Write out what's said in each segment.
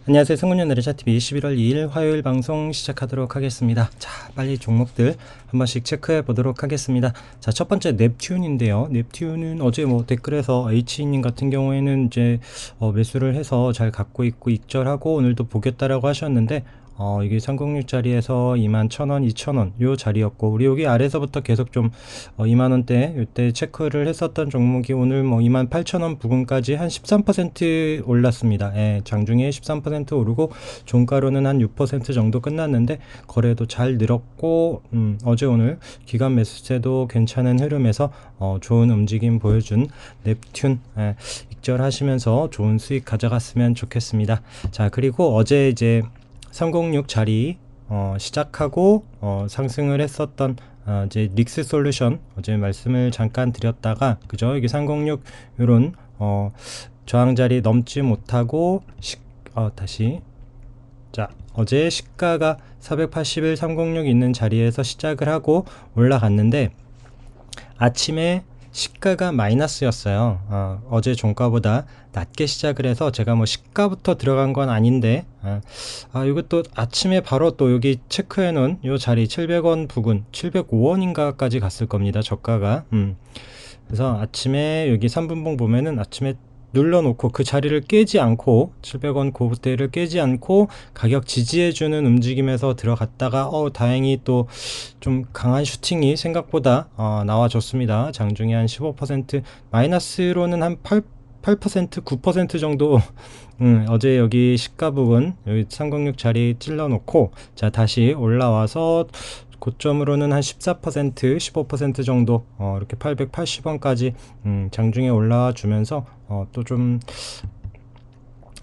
안녕하세요. 승훈의 내리차TV 11월 2일 화요일 방송 시작하도록 하겠습니다. 자, 빨리 종목들 한 번씩 체크해 보도록 하겠습니다. 자, 첫 번째 넵튠인데요. 넵튠은 어제 뭐 댓글에서 H님 같은 경우에는 이제 매수를 해서 잘 갖고 있고 익절하고 오늘도 보겠다라고 하셨는데 이게 306 자리에서 21,000원, 2,000원 요 자리였고, 우리 여기 아래에서부터 계속 좀 2만원대 요때 체크를 했었던 종목이 오늘 뭐 28,000원 부근까지 한 13% 올랐습니다. 예, 장중에 13% 오르고 종가로는 한 6% 정도 끝났는데 거래도 잘 늘었고, 어제 오늘 기관 매수세도 괜찮은 흐름에서 좋은 움직임 보여준 넵튠, 익절하시면서 좋은 수익 가져갔으면 좋겠습니다. 자, 그리고 어제 이제 306 자리 시작하고 상승을 했었던 이제 닉스 솔루션 어제 말씀을 잠깐 드렸다가, 그죠? 여기 306 요런 저항 자리 넘지 못하고 다시, 자, 어제 시가가 481 306 있는 자리에서 시작을 하고 올라갔는데 아침에 시가가 마이너스였어요. 어제 종가보다 낮게 시작을 해서 제가 뭐 시가부터 들어간 건 아닌데, 이것도 아침에 바로 또 여기 체크해 놓은 요 자리 700원 부근 705원인가까지 갔을 겁니다. 저가가. 그래서 아침에 여기 3분봉 보면은 아침에 눌러놓고 그 자리를 깨지 않고 700원 고부대를 깨지 않고 가격 지지해주는 움직임에서 들어갔다가 다행히 또 좀 강한 슈팅이 생각보다 나와줬습니다. 장중에 한 15% 마이너스로는 한 8% 9% 정도 어제 여기 시가 부분 여기 306 자리 찔러놓고, 자, 다시 올라와서 고점으로는 한 14% 15% 정도 이렇게 880원까지 장중에 올라와 주면서 또 좀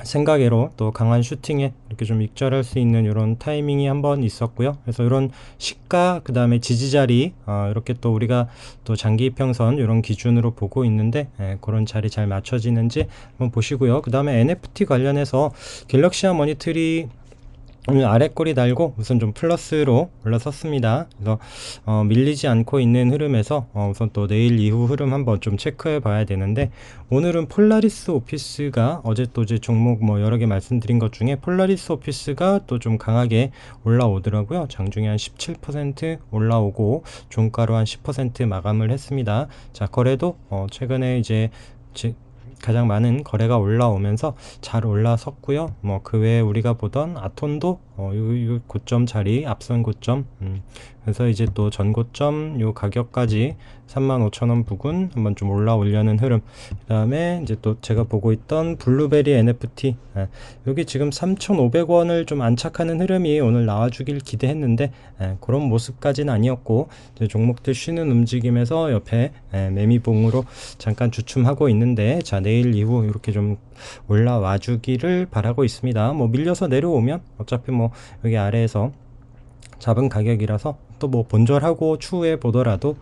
생각외로 또 강한 슈팅에 이렇게 좀 익절할 수 있는 이런 타이밍이 한번 있었고요. 그래서 이런 시가 그 다음에 지지자리 이렇게 또 우리가 또 장기 이평선 이런 기준으로 보고 있는데, 그런 자리 잘 맞춰지는지 한번 보시고요. 그 다음에 NFT 관련해서 갤럭시와 머니터리 오늘 아래 꼬리 달고 우선 좀 플러스로 올라섰습니다. 그래서 밀리지 않고 있는 흐름에서 우선 또 내일 이후 흐름 한번 좀 체크해 봐야 되는데, 오늘은 폴라리스 오피스가 어제 또 이제 종목 뭐 여러 개 말씀드린 것 중에 폴라리스 오피스가 또 좀 강하게 올라오더라고요. 장중에 한 17% 올라오고 종가로 한 10% 마감을 했습니다. 자, 거래도 최근에 이제 가장 많은 거래가 올라오면서 잘 올라섰고요. 뭐 그 외에 우리가 보던 아톤도 요 고점 자리 앞선 고점, 그래서 이제 또 전고점 요 가격까지 35,000원 부근 한번 좀 올라오려는 흐름. 그 다음에 이제 또 제가 보고 있던 블루베리 NFT, 여기 지금 3,500원을 좀 안착하는 흐름이 오늘 나와주길 기대했는데 그런 모습까지는 아니었고, 이제 종목들 쉬는 움직임에서 옆에 매미봉으로 잠깐 주춤하고 있는데, 자, 내일 이후 이렇게 좀 올라와 주기를 바라고 있습니다. 뭐 밀려서 내려오면 어차피 뭐 여기 아래에서 잡은 가격이라서 또 뭐 본절하고 추후에 보더라도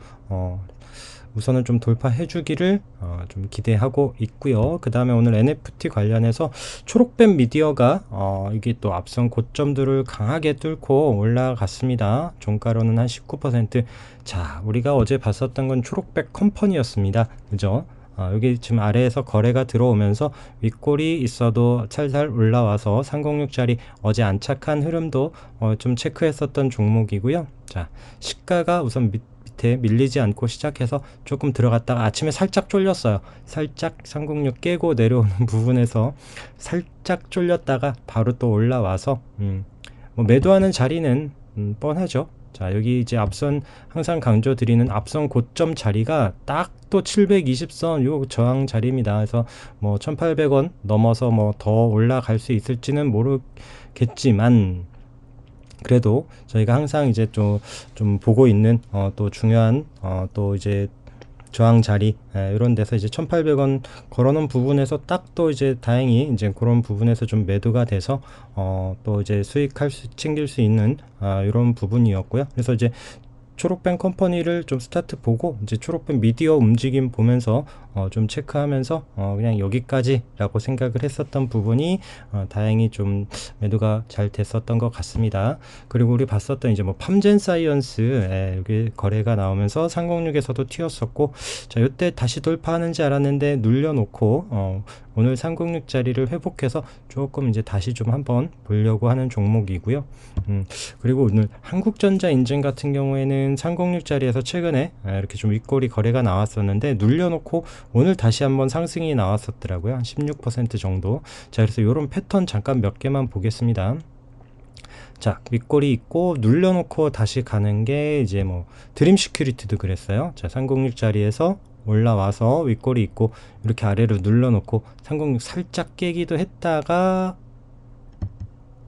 우선은 좀 돌파해 주기를 좀 기대하고 있고요. 그 다음에 오늘 NFT 관련해서 초록뱀 미디어가 이게 또 앞선 고점들을 강하게 뚫고 올라갔습니다. 종가로는 한 19%. 자, 우리가 어제 봤었던 건 초록백 컴퍼니였습니다. 그죠? 여기 지금 아래에서 거래가 들어오면서 윗골이 있어도 살살 올라와서 306짜리 어제 안착한 흐름도 좀 체크했었던 종목이고요. 자, 시가가 우선 밑에 밀리지 않고 시작해서 조금 들어갔다가 아침에 살짝 쫄렸어요. 살짝 306 깨고 내려오는 부분에서 살짝 쫄렸다가 바로 또 올라와서 뭐 매도하는 자리는 뻔하죠. 자, 여기 이제 앞선 항상 강조드리는 앞선 고점 자리가 딱 또 720선 요 저항 자리입니다. 그래서 뭐 1800원 넘어서 뭐 더 올라갈 수 있을지는 모르겠지만, 그래도 저희가 항상 이제 좀 보고 있는 또 중요한 또 이제 저항 자리 이런 데서 이제 1800원 걸어놓은 부분에서 딱 또 이제 다행히 이제 그런 부분에서 좀 매도가 돼서 또 이제 챙길 수 있는 이런 부분이었고요. 그래서 이제 초록뱀 컴퍼니를 좀 스타트 보고 이제 초록뱀 미디어 움직임 보면서 좀 체크하면서 그냥 여기까지라고 생각을 했었던 부분이 다행히 좀 매도가 잘 됐었던 것 같습니다. 그리고 우리 봤었던 이제 뭐 팜젠 사이언스 여기 거래가 나오면서 306에서도 튀었었고, 자 이때 다시 돌파하는지 알았는데 눌려놓고 오늘 306 자리를 회복해서 조금 이제 다시 좀 한번 보려고 하는 종목이고요. 그리고 오늘 한국전자 인증 같은 경우에는 306 자리에서 최근에 이렇게 좀 윗꼬리 거래가 나왔었는데 눌려놓고 오늘 다시 한번 상승이 나왔었더라고요. 한 16% 정도. 자, 그래서 이런 패턴 잠깐 몇 개만 보겠습니다. 자, 윗꼬리 있고 눌려놓고 다시 가는 게 이제 뭐 드림 시큐리티도 그랬어요. 자, 306 자리에서 올라와서 윗꼬리 있고 이렇게 아래로 눌러놓고 306 살짝 깨기도 했다가,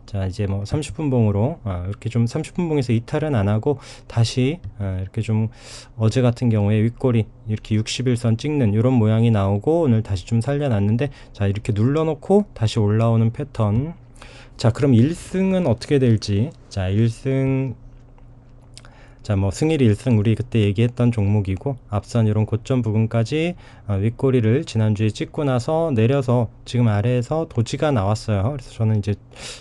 자 이제 뭐 30분 봉으로 이렇게 좀 30분 봉에서 이탈은 안 하고 다시 이렇게 좀 어제 같은 경우에 윗꼬리 이렇게 60일선 찍는 이런 모양이 나오고 오늘 다시 좀 살려놨는데, 자 이렇게 눌러놓고 다시 올라오는 패턴. 자, 그럼 1승은 어떻게 될지. 자 1승, 자 뭐 승일 1승 우리 그때 얘기했던 종목이고, 앞선 이런 고점 부분까지 윗꼬리를 지난주에 찍고 나서 내려서 지금 아래에서 도지가 나왔어요. 그래서 저는 이제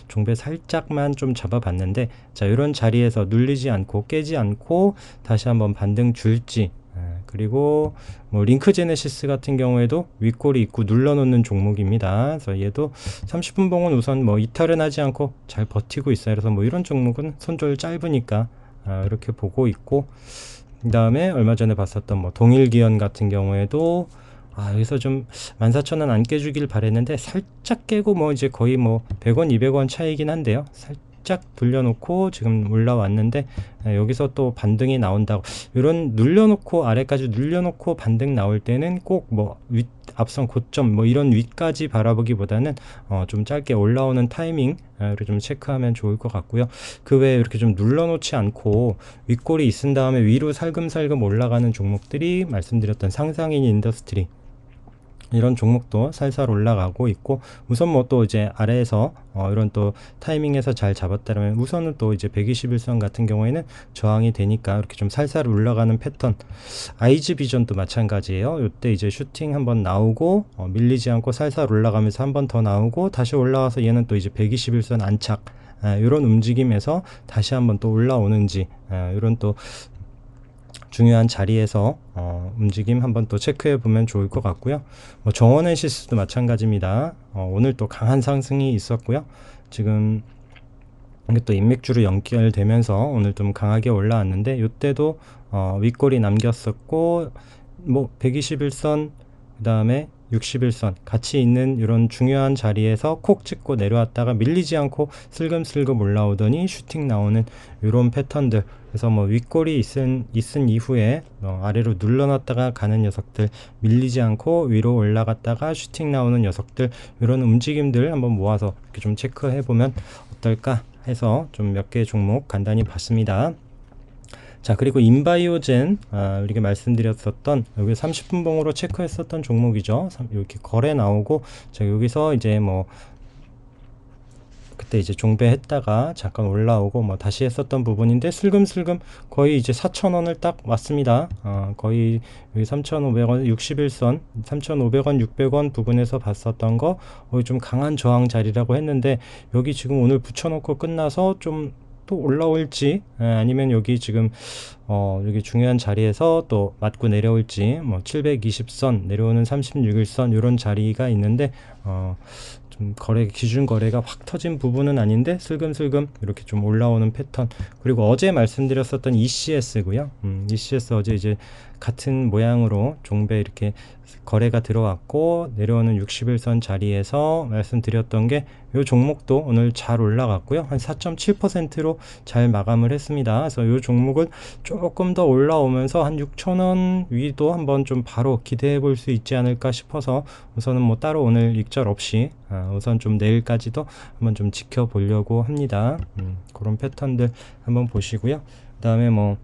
종배 살짝만 좀 잡아봤는데, 자 이런 자리에서 눌리지 않고 깨지 않고 다시 한번 반등 줄지, 그리고 뭐 링크 제네시스 같은 경우에도 윗꼬리 있고 눌러놓는 종목입니다. 그래서 얘도 30분 봉은 우선 뭐 이탈은 하지 않고 잘 버티고 있어요. 그래서 뭐 이런 종목은 손절 짧으니까 이렇게 보고 있고, 그 다음에 얼마 전에 봤었던 뭐 동일기현 같은 경우에도 여기서 좀 14,000원 안 깨주길 바랬는데 살짝 깨고 뭐 이제 거의 뭐 100원 200원 차이긴 한데요, 살짝 돌려놓고 지금 올라왔는데 여기서 또 반등이 나온다고, 이런 눌려놓고 아래까지 눌려놓고 반등 나올 때는 꼭 뭐 앞선 고점 뭐 이런 위까지 바라보기보다는 좀 짧게 올라오는 타이밍 를 좀 체크하면 좋을 것 같고요. 그 외에 이렇게 좀 눌러놓지 않고 윗꼬리 있은 다음에 위로 살금살금 올라가는 종목들이 말씀드렸던 상상인 인더스트리, 이런 종목도 살살 올라가고 있고, 우선 뭐 또 이제 아래에서 이런 또 타이밍에서 잘 잡았다면 우선은 또 이제 121선 같은 경우에는 저항이 되니까 이렇게 좀 살살 올라가는 패턴. 아이즈 비전도 마찬가지예요. 이때 이제 슈팅 한번 나오고 밀리지 않고 살살 올라가면서 한번 더 나오고 다시 올라와서 얘는 또 이제 121선 안착, 이런 움직임에서 다시 한번 또 올라오는지, 이런 또 중요한 자리에서 움직임 한번 또 체크해 보면 좋을 것 같고요. 뭐 정원엔시스도 마찬가지입니다. 오늘 또 강한 상승이 있었고요. 지금 이게 또 인맥주로 연결되면서 오늘 좀 강하게 올라왔는데, 이때도 윗꼬리 남겼었고 뭐 121선 그 다음에 61선 같이 있는 이런 중요한 자리에서 콕 찍고 내려왔다가 밀리지 않고 슬금슬금 올라오더니 슈팅 나오는 이런 패턴들. 그래서 뭐 윗꼬리 있은 이후에 아래로 눌러놨다가 가는 녀석들, 밀리지 않고 위로 올라갔다가 슈팅 나오는 녀석들, 이런 움직임들 한번 모아서 이렇게 좀 체크해 보면 어떨까 해서 좀 몇 개 종목 간단히 봤습니다. 자, 그리고 인바이오젠, 우리가 말씀드렸었던 여기 30분 봉으로 체크했었던 종목이죠. 이렇게 거래 나오고, 자 여기서 이제 뭐 그때 이제 종배했다가 잠깐 올라오고 뭐 다시 했었던 부분인데, 슬금슬금 거의 이제 4,000원을 딱 왔습니다. 거의 여기 3,500원 61선 3,500원 600원 부분에서 봤었던 거 좀 강한 저항 자리라고 했는데, 여기 지금 오늘 붙여놓고 끝나서 좀 또 올라올지, 아니면 여기 지금 여기 중요한 자리에서 또 맞고 내려올지, 뭐 720선 내려오는 36일선 이런 자리가 있는데 좀 기준 거래가 확 터진 부분은 아닌데 슬금슬금 이렇게 좀 올라오는 패턴. 그리고 어제 말씀드렸었던 ECS고요. ECS 어제 이제 같은 모양으로 종배 이렇게 거래가 들어왔고 내려오는 60일선 자리에서 말씀드렸던 게, 이 종목도 오늘 잘 올라갔고요. 한 4.7%로 잘 마감을 했습니다. 그래서 이 종목은 조금 더 올라오면서 한 6,000원 위도 한번 좀 바로 기대해 볼 수 있지 않을까 싶어서 우선은 뭐 따로 오늘 익절 없이 우선 좀 내일까지도 한번 좀 지켜보려고 합니다. 그런 패턴들 한번 보시고요. 그 다음에 뭐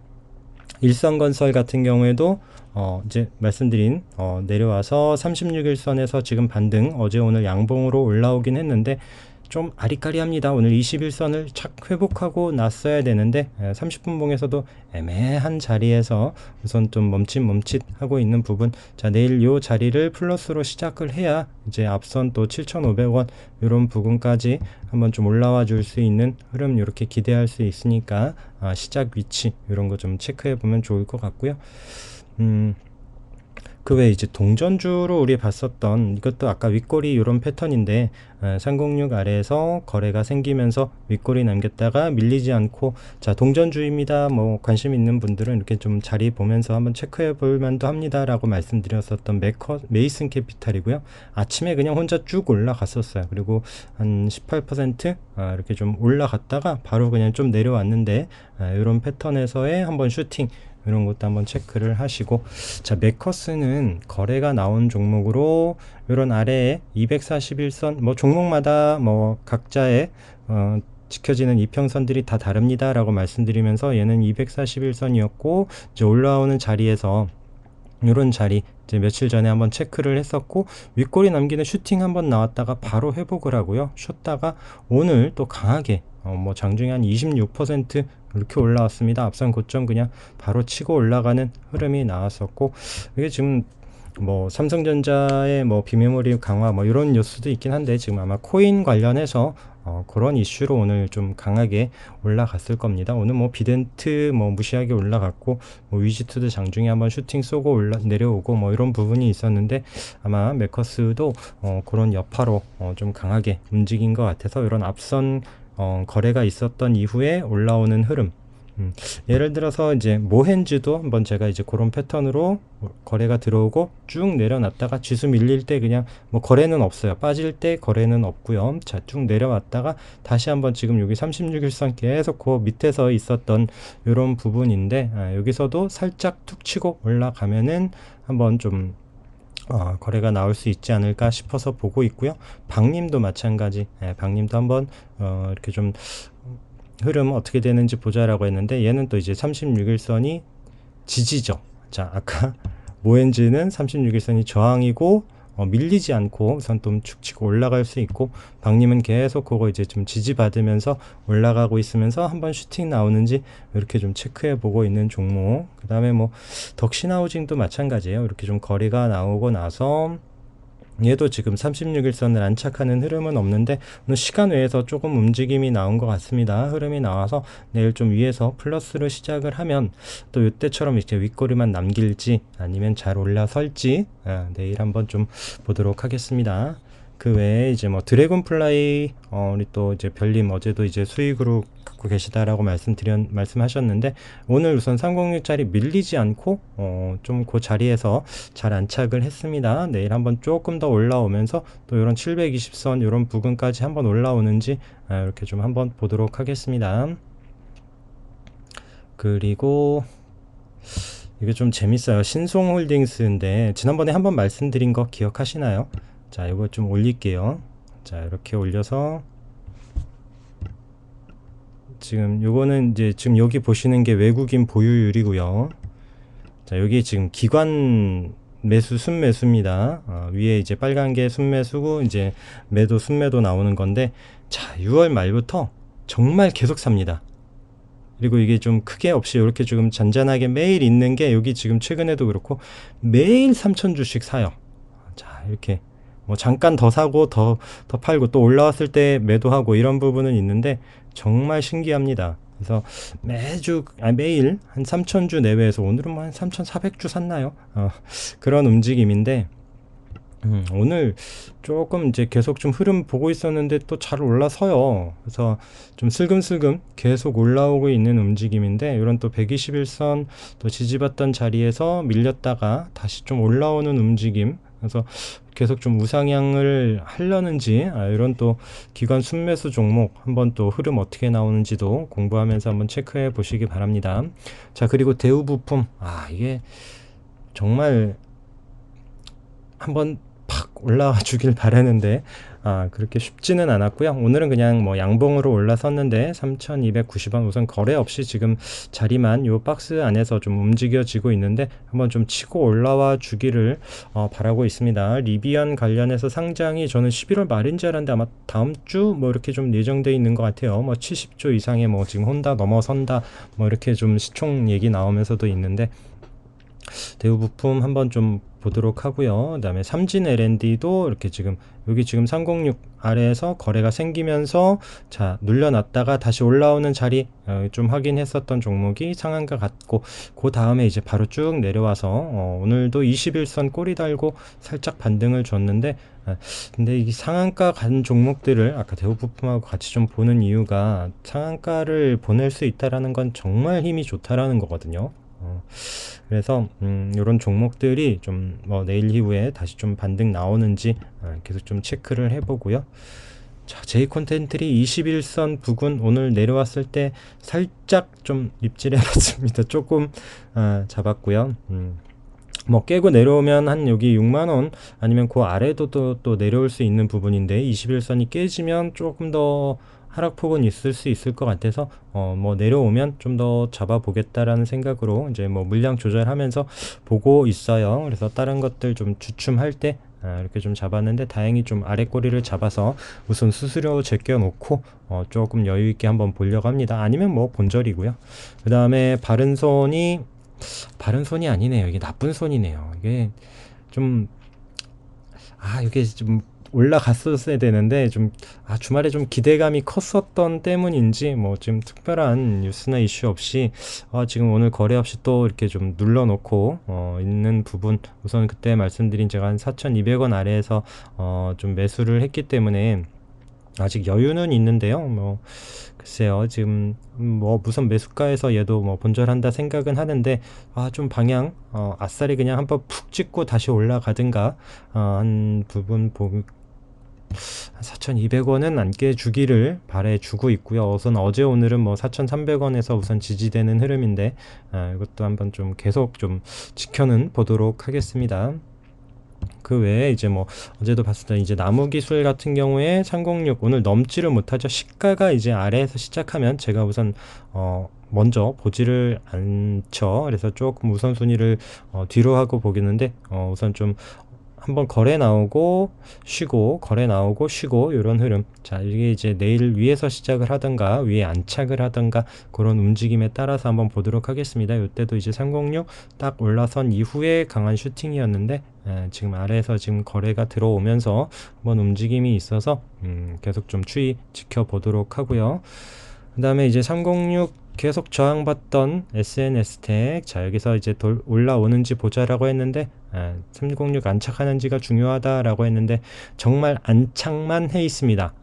일성건설 같은 경우에도 이제 말씀드린 내려와서 36일선에서 지금 반등, 어제 오늘 양봉으로 올라오긴 했는데, 좀 아리까리합니다. 오늘 21선을 착 회복하고 났어야 되는데 30분 봉에서도 애매한 자리에서 우선 좀 멈칫 하고 있는 부분. 자, 내일 요 자리를 플러스로 시작을 해야 이제 앞선 또 7,500원 이런 부분까지 한번 좀 올라와 줄 수 있는 흐름 이렇게 기대할 수 있으니까 시작 위치 이런 거 좀 체크해 보면 좋을 것 같고요. 그 외에 이제 동전주로 우리 봤었던 이것도 아까 윗꼬리 이런 패턴인데 306 아래에서 거래가 생기면서 윗꼬리 남겼다가 밀리지 않고, 자, 동전주입니다. 뭐 관심 있는 분들은 이렇게 좀 자리 보면서 한번 체크해 볼 만도 합니다 라고 말씀드렸었던 메이슨 캐피탈이고요. 아침에 그냥 혼자 쭉 올라갔었어요. 그리고 한 18% 이렇게 좀 올라갔다가 바로 그냥 좀 내려왔는데 이런 패턴에서의 한번 슈팅 이런 것도 한번 체크를 하시고, 자, 메커스는 거래가 나온 종목으로 이런 아래에 241선 뭐 종목마다 뭐 각자의 지켜지는 이평선들이 다 다릅니다 라고 말씀드리면서 얘는 241선이었고 이제 올라오는 자리에서 이런 자리 이제 며칠 전에 한번 체크를 했었고 윗꼬리 남기는 슈팅 한번 나왔다가 바로 회복을 하고요. 쉬었다가 오늘 또 강하게 뭐 장중에 한 26% 이렇게 올라왔습니다. 앞선 고점 그냥 바로 치고 올라가는 흐름이 나왔었고, 이게 지금 뭐 삼성전자의 뭐 비메모리 강화 뭐 이런 뉴스도 있긴 한데 지금 아마 코인 관련해서 그런 이슈로 오늘 좀 강하게 올라갔을 겁니다. 오늘 뭐 비덴트 뭐 무시하게 올라갔고 뭐 위지트도 장중에 한번 슈팅 쏘고 내려오고 뭐 이런 부분이 있었는데 아마 메커스도 그런 여파로 좀 강하게 움직인 것 같아서 이런 앞선 거래가 있었던 이후에 올라오는 흐름. 예를 들어서 이제 모헨즈도 한번 제가 이제 그런 패턴으로 거래가 들어오고 쭉 내려놨다가 지수 밀릴 때 그냥 뭐 거래는 없어요. 빠질 때 거래는 없고요. 자, 쭉 내려왔다가 다시 한번 지금 여기 36일선 계속 그 밑에서 있었던 이런 부분인데 여기서도 살짝 툭 치고 올라가면은 한번 좀 거래가 나올 수 있지 않을까 싶어서 보고 있고요. 박님도 마찬가지. 박님도 한번 이렇게 좀 흐름 어떻게 되는지 보자라고 했는데 얘는 또 이제 36일선이 지지죠. 자, 아까 모엔즈는 36일선이 저항이고 밀리지 않고 우선 좀 축 치고 올라갈 수 있고, 박님은 계속 그거 이제 좀 지지받으면서 올라가고 있으면서 한번 슈팅 나오는지 이렇게 좀 체크해 보고 있는 종목. 그 다음에 뭐 덕신하우징도 마찬가지예요. 이렇게 좀 거래가 나오고 나서 얘도 지금 36일선을 안착하는 흐름은 없는데 오늘 시간 외에서 조금 움직임이 나온 것 같습니다. 흐름이 나와서 내일 좀 위에서 플러스로 시작을 하면 또 이때처럼 이제 윗꼬리만 남길지 아니면 잘 올라설지 내일 한번 좀 보도록 하겠습니다. 그 외에 이제 뭐 드래곤플라이 우리 또 이제 별님 어제도 이제 수익으로 갖고 계시다라고 말씀하셨는데 오늘 우선 306짜리 밀리지 않고 좀 그 자리에서 잘 안착을 했습니다. 내일 한번 조금 더 올라오면서 또 이런 720선 이런 부근까지 한번 올라오는지 이렇게 좀 한번 보도록 하겠습니다. 그리고 이게 좀 재밌어요. 신송홀딩스인데 지난번에 한번 말씀드린 거 기억하시나요? 자, 이거 좀 올릴게요. 자, 이렇게 올려서 지금 요거는 이제 지금 여기 보시는 게 외국인 보유율이고요. 자, 여기 지금 기관 매수 순매수입니다. 위에 이제 빨간 게 순매수고 이제 매도 순매도 나오는 건데, 자, 6월 말부터 정말 계속 삽니다. 그리고 이게 좀 크게 없이 이렇게 지금 잔잔하게 매일 있는 게 여기 지금 최근에도 그렇고 매일 3,000주씩 사요. 자, 이렇게 뭐 잠깐 더 사고 더 팔고 또 올라왔을 때 매도하고 이런 부분은 있는데 정말 신기합니다. 그래서 매일 한 3,000주 내외에서 오늘은 뭐 한 3,400주 샀나요? 그런 움직임인데 오늘 조금 이제 계속 좀 흐름 보고 있었는데 또 잘 올라서요. 그래서 좀 슬금슬금 계속 올라오고 있는 움직임인데 이런 또 121선 또 지지받던 자리에서 밀렸다가 다시 좀 올라오는 움직임. 그래서 계속 좀 우상향을 하려는지 이런 또 기관 순매수 종목 한번 또 흐름 어떻게 나오는지도 공부하면서 한번 체크해 보시기 바랍니다. 자, 그리고 대우부품 이게 정말 한번 팍 확 올라와 주길 바라는데 그렇게 쉽지는 않았고요. 오늘은 그냥 뭐 양봉으로 올라섰는데 3290원 우선 거래 없이 지금 자리만 요 박스 안에서 좀 움직여지고 있는데 한번 좀 치고 올라와 주기를 바라고 있습니다. 리비안 관련해서 상장이 저는 11월 말인 줄 알았는데 아마 다음 주 뭐 이렇게 좀 예정돼 있는 것 같아요. 뭐 70조 이상의 뭐 지금 혼다 넘어선다 뭐 이렇게 좀 시총 얘기 나오면서도 있는데 대우부품 한번 좀 보도록 하고요. 그 다음에 삼진 L&D도 이렇게 지금 여기 지금 306 아래에서 거래가 생기면서 자 눌려놨다가 다시 올라오는 자리 좀 확인했었던 종목이 상한가 같고 그 다음에 이제 바로 쭉 내려와서 오늘도 21선 꼬리 달고 살짝 반등을 줬는데 근데 이 상한가 간 종목들을 아까 대우부품하고 같이 좀 보는 이유가 상한가를 보낼 수 있다라는 건 정말 힘이 좋다라는 거거든요. 그래서 이런 종목들이 좀 뭐 내일 이후에 다시 좀 반등 나오는지 계속 좀 체크를 해보고요. 자, J콘텐트리 21선 부근 오늘 내려왔을 때 살짝 좀 입질해봤습니다. 조금 잡았고요. 뭐 깨고 내려오면 한 여기 6만원 아니면 그 아래도 또 내려올 수 있는 부분인데 21선이 깨지면 조금 더 하락폭은 있을 수 있을 것 같아서 뭐 내려오면 좀 더 잡아보겠다라는 생각으로 이제 뭐 물량 조절하면서 보고 있어요. 그래서 다른 것들 좀 주춤할 때 이렇게 좀 잡았는데 다행히 좀 아래 꼬리를 잡아서 우선 수수료 제껴 놓고 조금 여유 있게 한번 보려고 합니다. 아니면 뭐 본절이고요. 그 다음에 바른 손이 아니네요. 이게 나쁜 손이네요. 이게 좀 이게 좀 올라갔었어야 되는데 좀 주말에 좀 기대감이 컸었던 때문인지 뭐 지금 특별한 뉴스나 이슈 없이 지금 오늘 거래 없이 또 이렇게 좀 눌러놓고 있는 부분 우선 그때 말씀드린 제가 한 4,200원 아래에서 좀 매수를 했기 때문에 아직 여유는 있는데요. 뭐 글쎄요, 지금 뭐 무슨 매수가에서 얘도 뭐 본절한다 생각은 하는데 좀 방향 아싸리 그냥 한번 푹 찍고 다시 올라가든가 한 부분 4,200원은 안 깨주기를 바래주고 있고요. 우선 어제 오늘은 뭐 4,300원에서 우선 지지되는 흐름인데 이것도 한번 좀 계속 좀 지켜는 보도록 하겠습니다. 그 외에 이제 뭐 어제도 봤을 때 이제 나무기술 같은 경우에 306 오늘 넘지를 못하죠. 시가가 이제 아래에서 시작하면 제가 우선 먼저 보지를 않죠. 그래서 조금 우선순위를 뒤로 하고 보겠는데 우선 좀 한번 거래 나오고 쉬고 거래 나오고 쉬고 이런 흐름. 자, 이게 이제 내일 위에서 시작을 하던가 위에 안착을 하던가 그런 움직임에 따라서 한번 보도록 하겠습니다. 이때도 이제 306 딱 올라선 이후에 강한 슈팅이었는데 지금 아래에서 지금 거래가 들어오면서 한번 움직임이 있어서 계속 좀 추이 지켜보도록 하고요. 그 다음에 이제 306 계속 저항받던 SNS텍 자 여기서 이제 올라오는지 보자라고 했는데 306 안착하는지가 중요하다라고 했는데 정말 안착만 해 있습니다.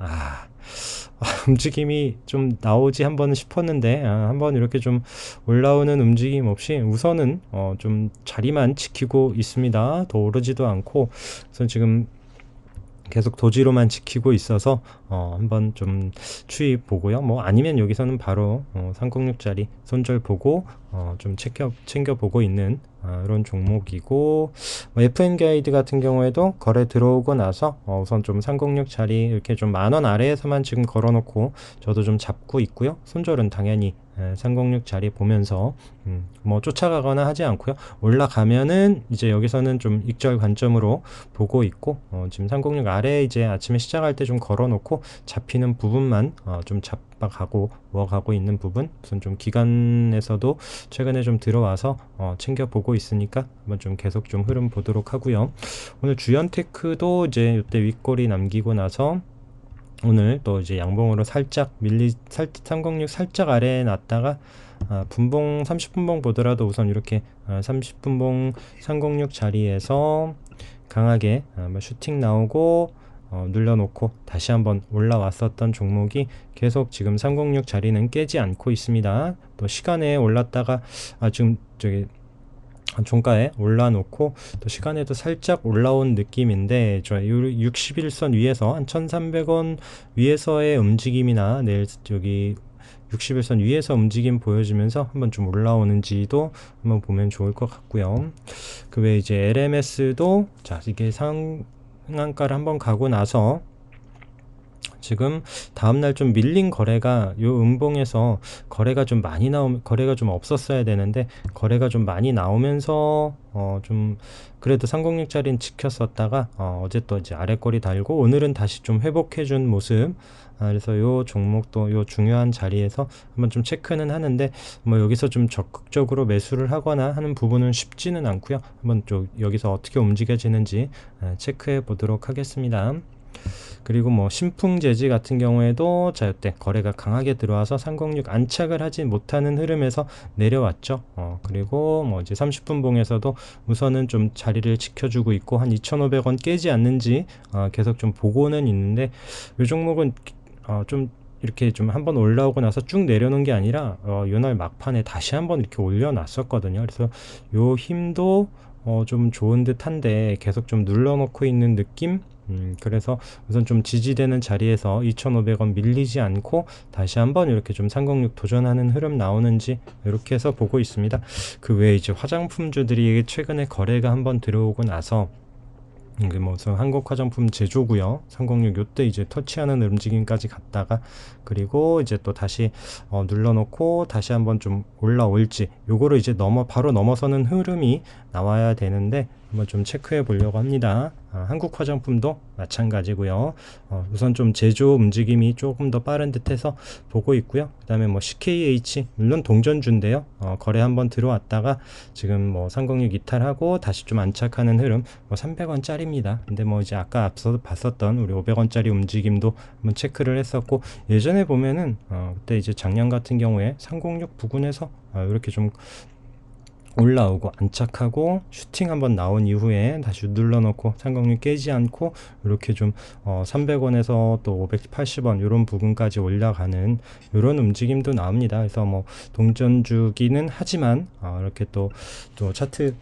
움직임이 좀 나오지 한번 싶었는데 한번 이렇게 좀 올라오는 움직임 없이 우선은 좀 자리만 지키고 있습니다. 더 오르지도 않고 그래서 지금 계속 도지로만 지키고 있어서 한번 좀 추이 보고요. 뭐 아니면 여기서는 바로 306짜리 손절 보고 좀 챙겨 보고 있는 이런 종목이고 뭐 FM 가이드 같은 경우에도 거래 들어오고 나서 우선 좀 306짜리 이렇게 좀 10,000원 아래에서만 지금 걸어놓고 저도 좀 잡고 있고요. 손절은 당연히 306 자리 보면서 뭐 쫓아가거나 하지 않고요. 올라가면은 이제 여기서는 좀 익절 관점으로 보고 있고 지금 306 아래 이제 아침에 시작할 때 좀 걸어놓고 잡히는 부분만 좀 잡아가고 모아가고 있는 부분 우선 좀 기간에서도 최근에 좀 들어와서 챙겨보고 있으니까 한번 좀 계속 좀 흐름 보도록 하고요. 오늘 주연테크도 이제 이때 윗꼬리 남기고 나서 오늘 또 이제 양봉으로 살짝 306 살짝 아래에 놨다가 분봉 30분봉 보더라도 우선 이렇게 30분봉 306 자리에서 강하게 슈팅 나오고 눌러놓고 다시 한번 올라왔었던 종목이 계속 지금 306 자리는 깨지 않고 있습니다. 또 시간에 올랐다가 지금 저기 종가에 올라놓고 또 시간에도 살짝 올라온 느낌인데 저 61선 위에서 한 1,300원 위에서의 움직임이나 내일 여기 61선 위에서 움직임 보여주면서 한번 좀 올라오는지도 한번 보면 좋을 것 같고요. 그 외에 이제 LMS도 자 이게 상한가를 한번 가고 나서 지금 다음날 좀 밀린 거래가 요 음봉에서 거래가 좀 많이 거래가 좀 없었어야 되는데 거래가 좀 많이 나오면서 좀 그래도 306짜리는 지켰었다가 어제 또 이제 아래꼬리 달고 오늘은 다시 좀 회복해 준 모습. 그래서 요 종목도 요 중요한 자리에서 한번 좀 체크는 하는데 뭐 여기서 좀 적극적으로 매수를 하거나 하는 부분은 쉽지는 않고요. 한번 좀 여기서 어떻게 움직여지는지 체크해 보도록 하겠습니다. 그리고 뭐 신풍재지 같은 경우에도 자유대 거래가 강하게 들어와서 306 안착을 하지 못하는 흐름에서 내려왔죠. 그리고 뭐 이제 30분 봉에서도 우선은 좀 자리를 지켜주고 있고 한 2,500원 깨지 않는지 계속 좀 보고는 있는데 이 종목은 좀 이렇게 좀 한번 올라오고 나서 쭉 내려놓은 게 아니라 요날 막판에 다시 한번 이렇게 올려놨었거든요. 그래서 요 힘도 좀 좋은 듯한데 계속 좀 눌러놓고 있는 느낌. 그래서 우선 좀 지지되는 자리에서 2,500원 밀리지 않고 다시 한번 이렇게 좀 306 도전하는 흐름 나오는지 이렇게 해서 보고 있습니다. 그 외에 이제 화장품주들이 최근에 거래가 한번 들어오고 나서 이게 뭐 한국 화장품 제조고요. 306 요때 이제 터치하는 움직임까지 갔다가 그리고 이제 또 다시 눌러놓고 다시 한번 좀 올라올지 요거를 이제 바로 넘어서는 흐름이 나와야 되는데 한번 좀 체크해 보려고 합니다. 한국 화장품도 마찬가지고요. 우선 좀 제조 움직임이 조금 더 빠른 듯해서 보고 있고요. 그 다음에 뭐 CKH 물론 동전주인데요. 거래 한번 들어왔다가 지금 뭐 306 이탈하고 다시 좀 안착하는 흐름 뭐 300원짜리입니다. 근데 뭐 이제 아까 앞서 봤었던 우리 500원짜리 움직임도 한번 체크를 했었고 예전에 보면은 그때 이제 작년 같은 경우에 306 부근에서 이렇게 좀 올라오고 안착하고 슈팅 한번 나온 이후에 다시 눌러놓고 306 깨지 않고 이렇게 좀 300원에서 또 580원 이런 부분까지 올라가는 이런 움직임도 나옵니다. 그래서 뭐 동전주기는 하지만 이렇게 또 차트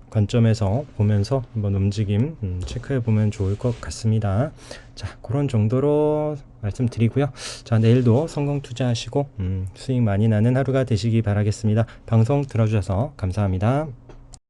관점에서 보면서 한번 움직임 체크해 보면 좋을 것 같습니다. 자, 그런 정도로 말씀드리고요. 자, 내일도 성공 투자하시고 수익 많이 나는 하루가 되시기 바라겠습니다. 방송 들어주셔서 감사합니다.